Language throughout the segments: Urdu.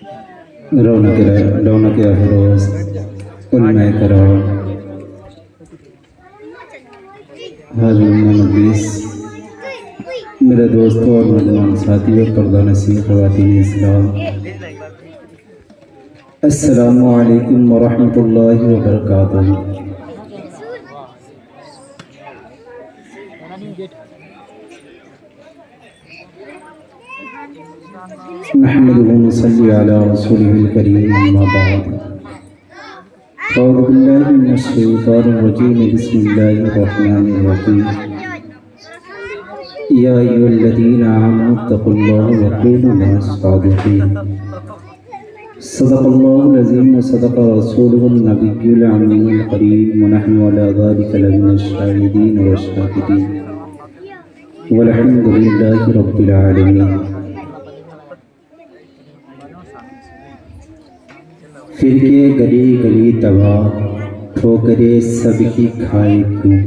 رونق افروز علماء کرام، حاضرین مجلس، میرے دوستوں اور نوجوان ساتھیوں، پردہ نشین خواتین اسلام، السلام علیکم ورحمۃ اللہ وبرکاتہ۔ نحمده ونصلي على رسوله الكريم، اما بعد، اعوذ باللہ من الشیطان الرجیم، بسم اللہ الرحمن الرحیم، یا ایھا الذین آمنوا اتقوا اللہ وکونوا مع الصادقین، صدق اللہ العظیم وصدق رسولہ النبی الامین الکریم، ونحن علی ذلک لمن الشاہدین والشاکرین، والحمد للہ رب العالمین۔ فرقے گلی گلی تباہ، ٹھوکرے سب کی کھائے کیوں؟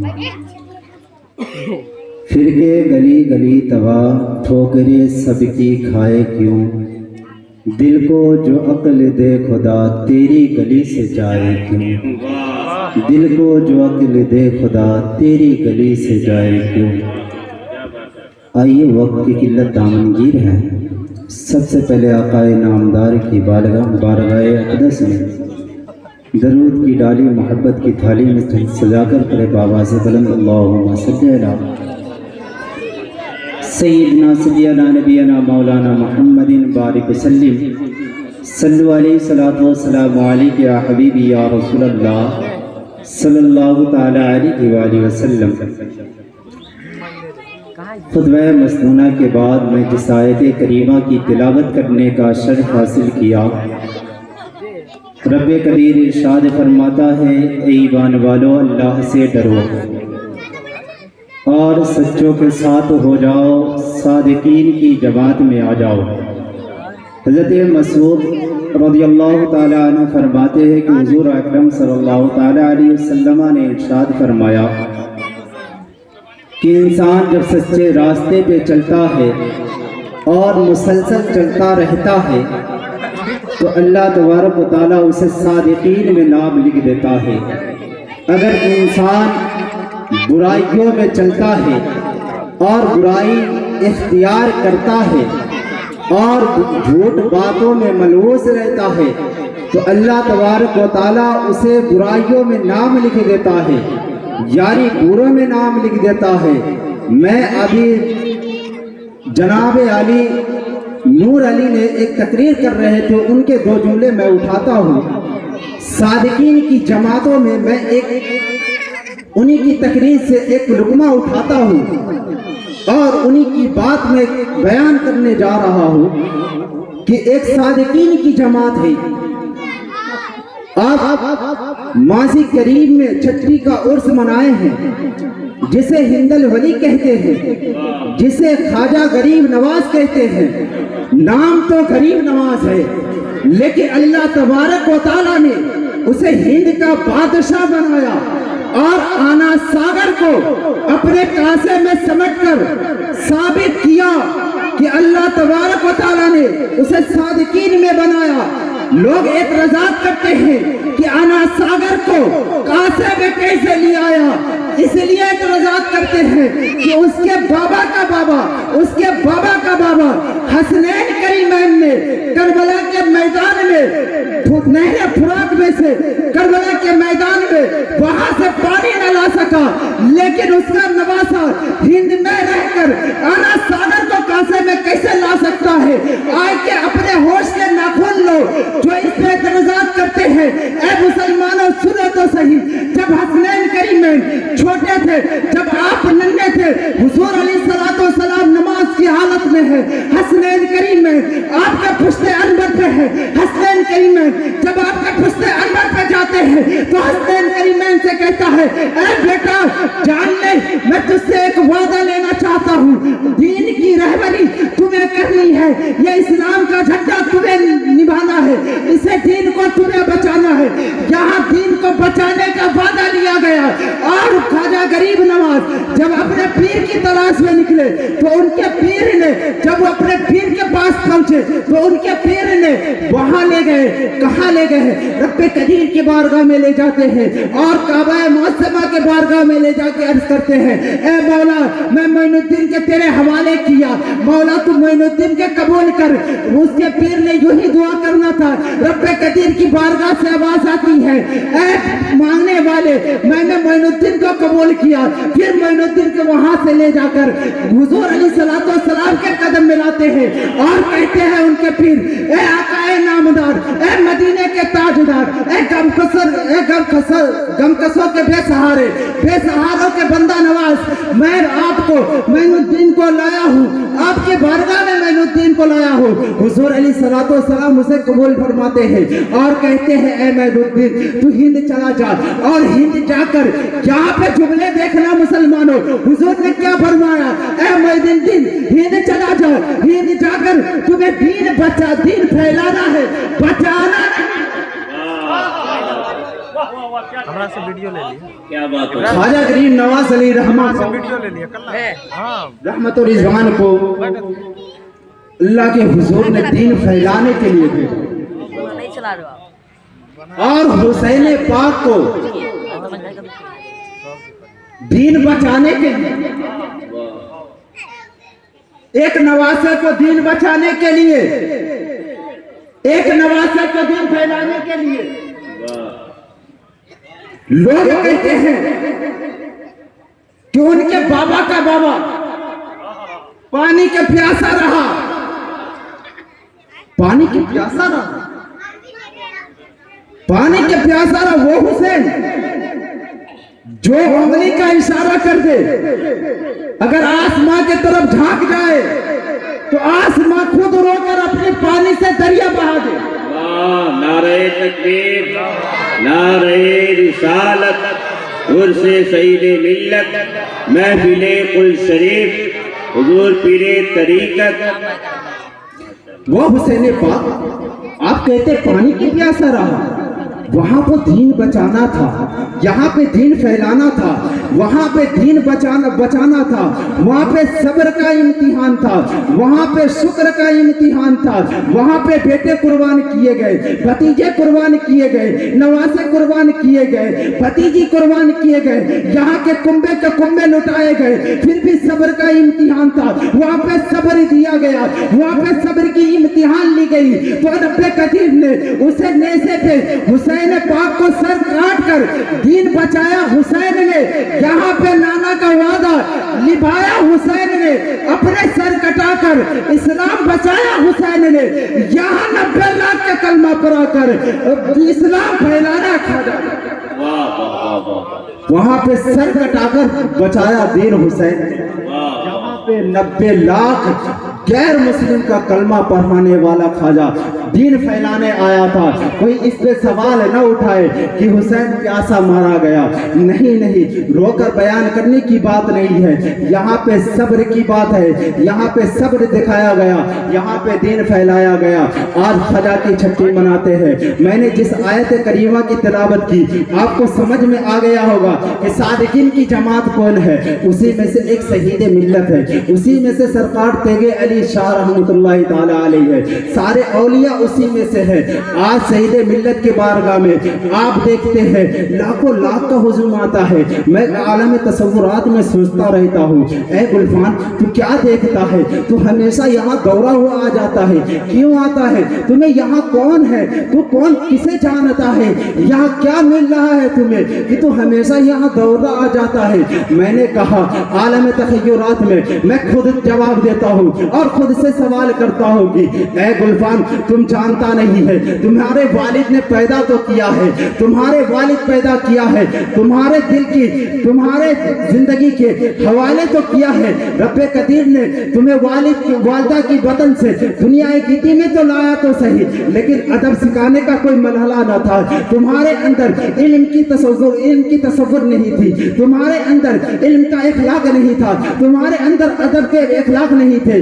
فرقے گلی گلی تباہ، ٹھوکرے سب کی کھائے کیوں؟ دل کو جو عقل دے خدا تیری گلی سے جائے کیوں؟ دل کو جو عقل دے خدا تیری گلی سے جائے کیوں؟ آئیے وقت کی قلت دامنگیر ہیں، سب سے پہلے آقا نامدار کی بارگاہ اقدس میں درود کی ڈالی محبت کی تھالی میں سجا کر کرے بابا سے بلند اللہم صلی علی سیدنا صلی علی نبینا مولانا محمد بارک وسلم، صلو علیہ الصلوۃ والسلام علیک یا حبیبی یا رسول اللہ صلی اللہ تعالی علیہ وآلہ وسلم۔ خطبہ مسنونہ کے بعد میں جس آیت کریمہ کی تلاوت کرنے کا شرف حاصل کیا، رب قدیر ارشاد فرماتا ہے، اے ایمان والو اللہ سے ڈرو اور سچوں کے ساتھ ہو جاؤ، صادقین کی جماعت میں آ جاؤ۔ حضرت مسعود رضی اللہ تعالیٰ عنہ فرماتے ہیں کہ حضور اکرم صلی اللہ تعالیٰ علیہ وسلم نے ارشاد فرمایا کہ انسان جب سچے راستے پہ چلتا ہے اور مسلسل چلتا رہتا ہے تو اللہ تبارک و تعالیٰ اسے صادقین میں نام لکھ دیتا ہے۔ اگر انسان برائیوں میں چلتا ہے اور برائی اختیار کرتا ہے اور جھوٹ باتوں میں ملوث رہتا ہے تو اللہ تبارک و تعالیٰ اسے برائیوں میں نام لکھ دیتا ہے، یاری بروں میں نام لکھ دیتا ہے۔ میں ابھی جناب علی نور علی نے ایک تقریر کر رہے تھے، ان کے دو جملے میں اٹھاتا ہوں۔ صادقین کی جماعتوں میں میں انہی کی تقریر سے ایک لقمہ اٹھاتا ہوں اور انہی کی بات میں بیان کرنے جا رہا ہوں کہ ایک صادقین کی جماعت ہے۔ آپ ماضی قریب میں چھٹی کا عرس منائے ہیں، جسے ہند الولی کہتے ہیں، جسے خواجہ غریب نواز کہتے ہیں۔ نام تو غریب نواز ہے لیکن اللہ تبارک و تعالیٰ نے اسے ہند کا بادشاہ بنایا اور آنا ساگر کو اپنے کاسے میں سمٹ کر ثابت کیا کہ اللہ تبارک و تعالیٰ نے اسے صادقین میں بنایا۔ لوگ اعتراضات کرتے ہیں کہ آنا ساگر کو کاسے میں کیسے لے آیا، اس لیے اعتراضات کرتے ہیں کہ اس کے بابا کا بابا حسنین کریمین نے کربلا کے میدان میں نہر فرات میں سے کربلا کے میدان میں وہاں سے پانی نہ لا سکا، لیکن اس کا نواسا ہند میں رہ کر آنا ساگر کو کاسے میں کیسے لا سکتا ہے؟ آئے کہ اپنے ہوش کے ناخن لو جو اس پہ اعتراضات کرتے ہیں۔ اے مسلمانوں سنو تو صحیح، جب حسنین کریمین چھوٹے تھے، جب آپ ننھے تھے، حضور علیہ السلام نماز کی حالت میں ہے، حسنین کریمین آپ کا پشت انبر پہ ہے۔ حسنین کریمین جب آپ کا پشت انبر پہ جاتے ہیں تو حسنین کریمین سے کہتا ہے، اے بیٹا جان لے میں تجھ سے ایک وعدہ لینا چاہتا ہوں، دین کی رہبری تمہیں کرنی ہے، یہ اسلام کا جھنڈا تمہیں نبھانا ہے، اسے دین کو تمہیں بچانا ہے۔ یہاں دین کو بچانے کا وعدہ لیا گیا اور خواجہ غریب نواز جب اپنے پیر کی تلاش میں نکلے تو ان کے پیر نے جب وہ اپنے پیر کے پاس پہنچے تو ان کے پیر نے گئے وہاں لے گئے، کہاں لے گئے؟ رب قدیر کی بارگاہ میں لے جاتے ہیں اور کعبہ معظمہ کے بارگاہ میں لے جا کے عرض کرتے ہیں اے مولا میں معین الدین کے تیرے حوالے کیا، مولا تو معین الدین کے قبول کر۔ اس کے پیر نے یوں ہی دعا کرنا تھا، رب قدیر کی بارگاہ سے آواز آتی ہے اے مانگنے والے میں نے معین الدین کو قبول کیا۔ پھر معین الدین کو وہاں سے لے جا کر حضور علیہ السلام کے قدم ملاتے ہیں اور کہتے ہیں ان کے پیر اے آقا اے نامدار، اے مدینے کے تاجدار، اے غمکسوں کے بے سہارے، بے سہاروں کے بندہ نواز، میں آپ کو معین الدین کو لایا ہوں، آپ کے بارگاہ میں معین الدین کو لایا ہوں۔ حضور علیہ السلام اسے قبول فرماتے ہیں اور کہتے ہیں اے معین الدین تو ہند چلا جا، اور ہند جا کر یہاں پہ جملے دیکھنا مسلمانوں، حضور نے کیا فرمایا اے معین الدین ہند چلا جاؤ، ہند جا کر تمہیں دین پھیلانا ہے، بچانا ہے۔ ہمارا سے ویڈیو لے لی، کیا بات ہے؟ خواجہ غریب نواز علی رحمت سے ویڈیو لے لیا کل رحمت و رضوان کو اللہ کے حضور نے دین پھیلانے کے لیے بھیجا اور حسین پاک کو دین بچانے کے لیے، ایک نواسے کو دین بچانے کے لیے، ایک نواسے کو دین پھیلانے کے لیے۔ لوگ کہتے ہیں کہ ان کے بابا کا بابا پانی کے پیاسا رہا، پانی کے پیاسا رہا، پانی کے پیاسا رہا وہ حسین جو انگلی کا اشارہ کر دے، اگر آسمان کی طرف جھانک جائے تو آسمان خود رو کر اپنے پانی سے دریا بہا دے۔ نعرہ تکبیر، نعرہ رسالت، عرس سید ملت، محفل قل شریف، حضور پیر طریقت۔ وہ حسین پاک آپ کہتے پانی کی پیاسا رہا، وہاں پہ دین بچانا تھا، یہاں پہ دین پھیلانا تھا، وہاں پہ دین بچانا تھا، وہاں پہ صبر کا امتحان تھا، وہاں پہ شکر کا امتحان تھا، وہاں پہ بیٹے قربان کیے گئے، بھتیجے قربان کیے گئے، نواسے قربان کیے گئے، بھتیجی قربان کیے گئے، یہاں کے کنبے کے کنبے لٹائے گئے، پھر بھی صبر کا امتحان تھا، وہاں پہ صبر دیا گیا، وہاں پہ صبر کی امتحان لی گئی تو رب قدیر نے اسے نیزے پہ حسین پاک کو سر کاٹ کر دین بچایا۔ حسین نے یہاں پہ نانا کا وعدہ نبھایا، حسین نے اپنے سر کٹا کر اسلام بچایا، حسین نے یہاں 90 لاکھ کے کلمہ پڑھا کر اسلام پھیلانا کھاجا، وہاں پہ سر کٹا کر بچایا دین حسین نے۔ یہاں پہ 90 لاکھ غیر مسلم کا کلمہ پڑھانے والا خواجہ دین پھیلانے آیا تھا۔ کوئی اس پہ سوال نہ اٹھائے کہ حسین پیاسا مارا گیا، نہیں، رو کر بیان کرنے کی بات نہیں ہے، یہاں پہ صبر کی بات ہے، یہاں پہ صبر دکھایا گیا، یہاں پہ دین پھیلایا گیا۔ آج خواجہ کی چھٹی مناتے ہیں۔ میں نے جس آیت کریمہ کی تلاوت کی آپ کو سمجھ میں آ گیا ہوگا کہ صادقین کی جماعت کون ہے، اسی میں سے ایک شہید ملت ہے، اسی میں سے سرکار تیغ علی شاہ رحمت اللہ تعالی علیہ ہے، سارے اولیاء اسی میں سے ہے۔ آج شہید ملت کے بارگاہ میں آپ دیکھتے ہیں لاکھوں لاکھ کا ہجوم آتا ہے۔ میں عالم تصورات میں سوچتا رہتا ہوں اے گلفان تو کیا دیکھتا ہے، تو ہمیشہ یہاں دورہ ہوا آ جاتا ہے، کیوں آتا ہے؟ تمہیں یہاں کون ہے، تو کون کسے جانتا ہے، یہاں کیا مل رہا ہے تمہیں کہ تو ہمیشہ یہاں دورہ آ جاتا ہے؟ میں نے کہا عالم تخیرات میں خود جواب دیتا ہوں اور خود سے سوال کرتا ہوں کہ اے گلفان تم جانتا نہیں ہے، تمہارے والد نے پیدا تو کیا ہے، تمہارے والد پیدا کیا ہے، تمہارے دل کی، تمہارے زندگی کے حوالے تو کیا ہے، رب قدیر نے تمہیں والدہ کی بطن سے دنیا گیتی میں تو لایا تو صحیح، لیکن ادب سکھانے کا کوئی مرحلہ نہ تھا، تمہارے اندر علم کی تصور نہیں تھی، تمہارے اندر علم کا اخلاق نہیں تھا، تمہارے اندر ادب کے اخلاق نہیں تھے،